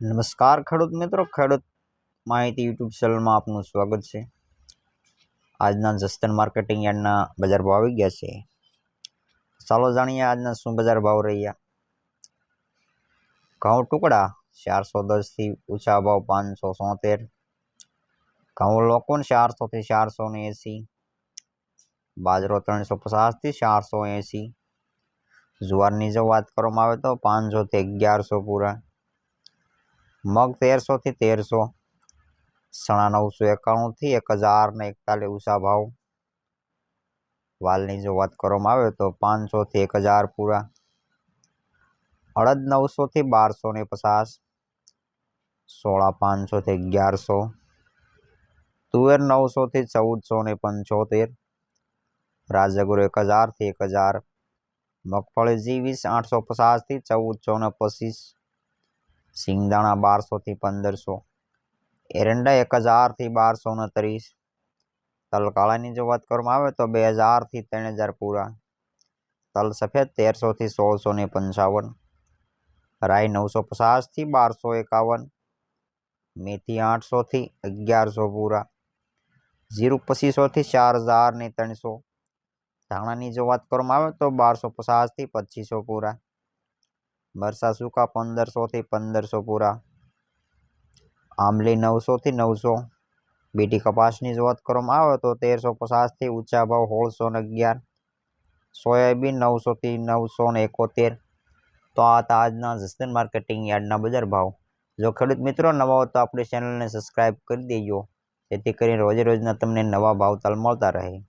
નમસ્કાર ખેડૂત મિત્રો, ખેડૂત માહિતી યુટ્યુબ ચેનલમાં આપનું સ્વાગત છે। આજના જસદણ માર્કેટિંગ યાર્ડના બજાર ભાવ આવી ગયા છે। ચાલો જાણીએ આજના શું બજાર ભાવ રહ્યા। ઘઉં ટુકડા 410 થી ઊંચા ભાવ 577, ઘઉં લોકોન 400 થી 480, બાજરો 350 થી 480, જુવારની જો વાત કરવામાં આવે તો 500 થી 1100 પૂરા, मग 1300 થી 1300, चना 991 થી 1041 ऊंचा भाव, वालनी जो बात करवामां आवे तो 500 થી 1000 पूरा, अड़द 900 થી 1250, सोला 500 થી 1100, तुवेर 900 થી 1475, राजगुरु 1000 થી 1000, मगफળી जी20 850 થી 1425, सिंगदाणा 1200 થી 1500, एरंडा 1000 થી 1229, तल काळानी जो बात करवामां आवे तो 2000 થી 3000 पूरा, तल सफेद 1300 થી 1655, राई 950 થી 1251, मेथी 800 થી 1100 पूरा, जीरु 2500 થી 4300, धाणानी जो बात करवामां आवे तो 1250 થી 2500 पूरा, मरसा सूका 1500 થી 1500 पूरा, आंबली 900 થી 900, बीटी कपासनी जो बात करवामां आवे तो 1350 થી ऊंचा भाव 1611, सोयाबीन 900 થી 971। तो आ था आजना जसदण मार्केटिंग यार्डना बजार भाव। जो खेडूत मित्रों नवा हो तो आपणी चेनल ने सब्सक्राइब कर देजो, जेथी करीने रोजे रोजना तमने नवा भाव ताल मळता रहे।